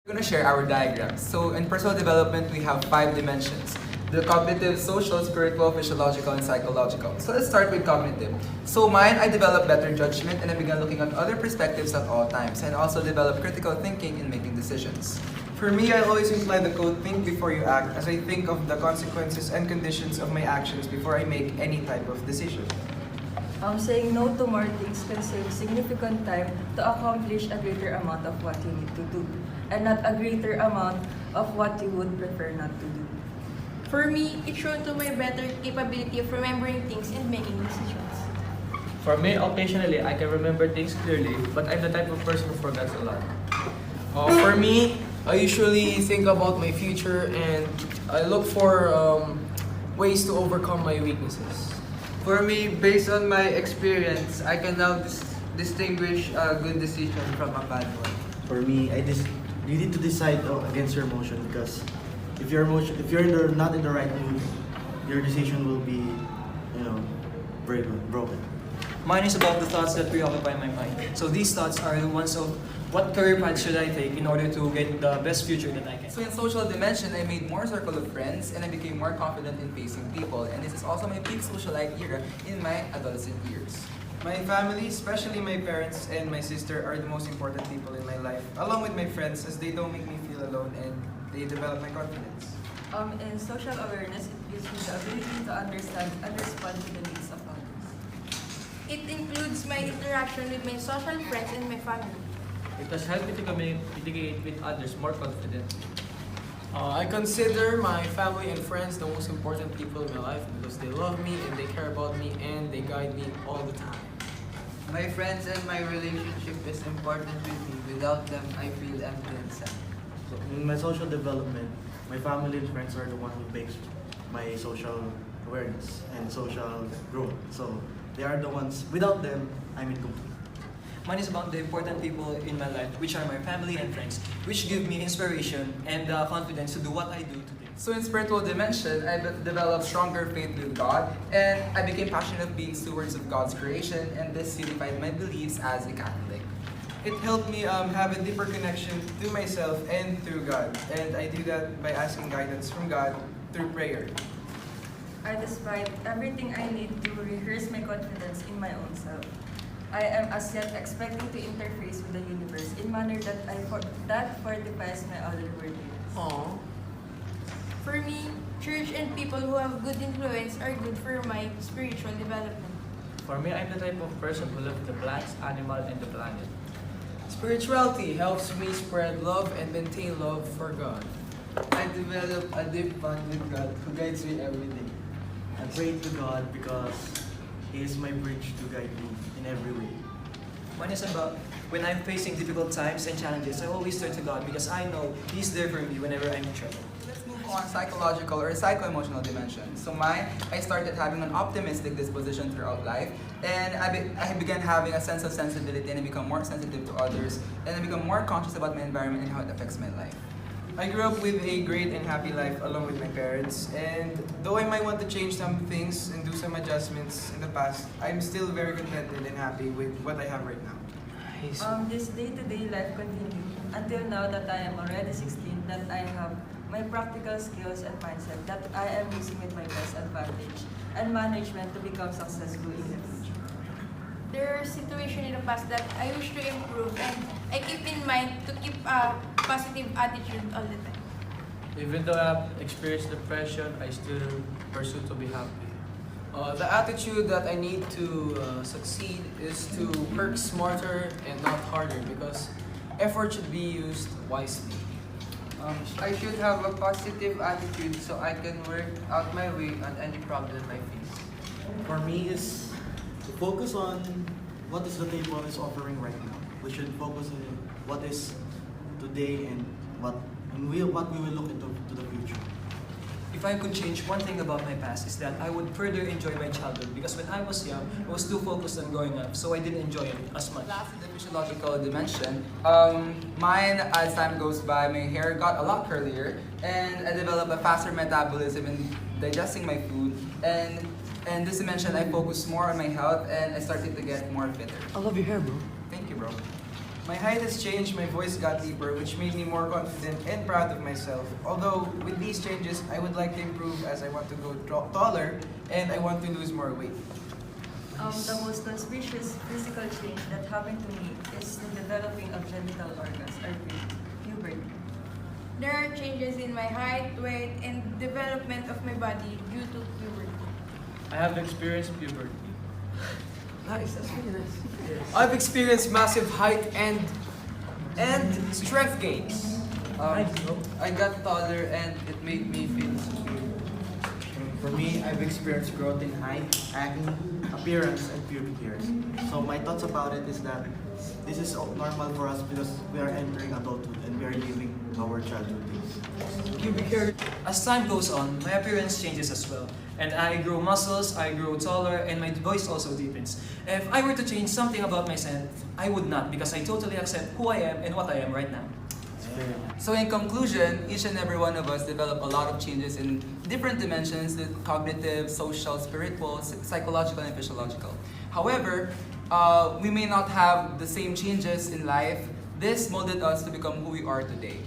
We're going to share our diagrams. So in personal development, we have 5 dimensions. The cognitive, social, spiritual, physiological, and psychological. So let's start with cognitive. So mine, I developed better judgment and I began looking at other perspectives at all times and also developed critical thinking in making decisions. For me, I always imply the quote, think before you act, as I think of the consequences and conditions of my actions before I make any type of decision. Saying no to more things can save significant time to accomplish a greater amount of what you need to do, and not a greater amount of what you would prefer not to do. For me, it's shown to my better capability of remembering things and making decisions. For me, occasionally, I can remember things clearly, but I'm the type of person who forgets a lot. For me, I usually think about my future and I look for ways to overcome my weaknesses. For me, based on my experience, I can now distinguish a good decision from a bad one. For me, you need to decide against your emotion because if you're not in the right mood, your decision will be, broken. Mine is about the thoughts that preoccupy my mind. So these thoughts are the ones of what career path should I take in order to get the best future that I can. So in social dimension, I made more circle of friends and I became more confident in facing people. And this is also my peak socialite era in my adolescent years. My family, especially my parents and my sister, are the most important people in my life, along with my friends, as they don't make me feel alone and they develop my confidence. In social awareness, it gives me the ability to understand and respond to the needs of others. It includes my interaction with my social friends and my family. It has helped me to communicate with others more confidently. I consider my family and friends the most important people in my life because they love me and they care about me and they guide me all the time. My friends and my relationship is important with me. Without them, I feel empty and sad. So in my social development, my family and friends are the one who makes my social awareness and social growth. So they are the ones, without them, I'm incomplete. Mine is about the important people in my life, which are my family and friends, which give me inspiration and confidence to do what I do today. So in spiritual dimension, I developed stronger faith with God and I became passionate of being stewards of God's creation and this unified my beliefs as a Catholic. It helped me have a deeper connection to myself and through God, and I do that by asking guidance from God through prayer. Despite everything I need to rehearse my confidence in my own self, I am as yet expecting to interface with the universe in manner that fortifies my otherworldliness. Aww. For me, church and people who have good influence are good for my spiritual development. For me, I'm the type of person who loves the plants, animal, and the planet. Spirituality helps me spread love and maintain love for God. I develop a deep bond with God who guides me every day. I pray to God because He is my bridge to guide me in every way. Mine is about when I'm facing difficult times and challenges, I always turn to God because I know He's there for me whenever I'm in trouble. Let's move on psychological or psycho-emotional dimension. So mine, I started having an optimistic disposition throughout life and I began having a sense of sensibility and I become more sensitive to others and I become more conscious about my environment and how it affects my life. I grew up with a great and happy life along with my parents, and though I might want to change some things and do some adjustments in the past, I'm still very contented and happy with what I have right now. This day-to-day life continues until now that I am already 16, that I have my practical skills and mindset that I am using with my best advantage and management to become successful in the future. There are situations in the past that I wish to improve, and I keep in mind to keep a positive attitude all the time. Even though I've experienced depression, I still pursue to be happy. The attitude that I need to succeed is to work smarter and not harder because effort should be used wisely. I should have a positive attitude so I can work out my way on any problem I face. For me is to focus on what is the table is offering right now. We should focus on what is today and what we will look into to the future. If I could change one thing about my past is that I would further enjoy my childhood because when I was young, I was too focused on growing up, so I didn't enjoy it as much. Last, the physiological dimension. Mine, as time goes by, my hair got a lot curlier, and I developed a faster metabolism in digesting my food. And this dimension, I focused more on my health, and I started to get more fitter. I love your hair, bro. Thank you, bro. My height has changed, my voice got deeper, which made me more confident and proud of myself. Although, with these changes, I would like to improve as I want to go taller and I want to lose more weight. The most conspicuous physical change that happened to me is the developing of genital organs or puberty. There are changes in my height, weight, and development of my body due to puberty. I have experienced puberty. Nice, that's really nice. I've experienced massive height and strength gains. I got taller and it made me feel superior. For me, I've experienced growth in height, acne, appearance, and pubic hairs. So my thoughts about it is that this is normal for us because we are entering adulthood and we are living our childhood days. As time goes on, my appearance changes as well. And I grow muscles, I grow taller, and my voice also deepens. If I were to change something about myself, I would not because I totally accept who I am and what I am right now. So in conclusion, each and every one of us develop a lot of changes in different dimensions, the cognitive, social, spiritual, psychological, and physiological. However, we may not have the same changes in life. This molded us to become who we are today.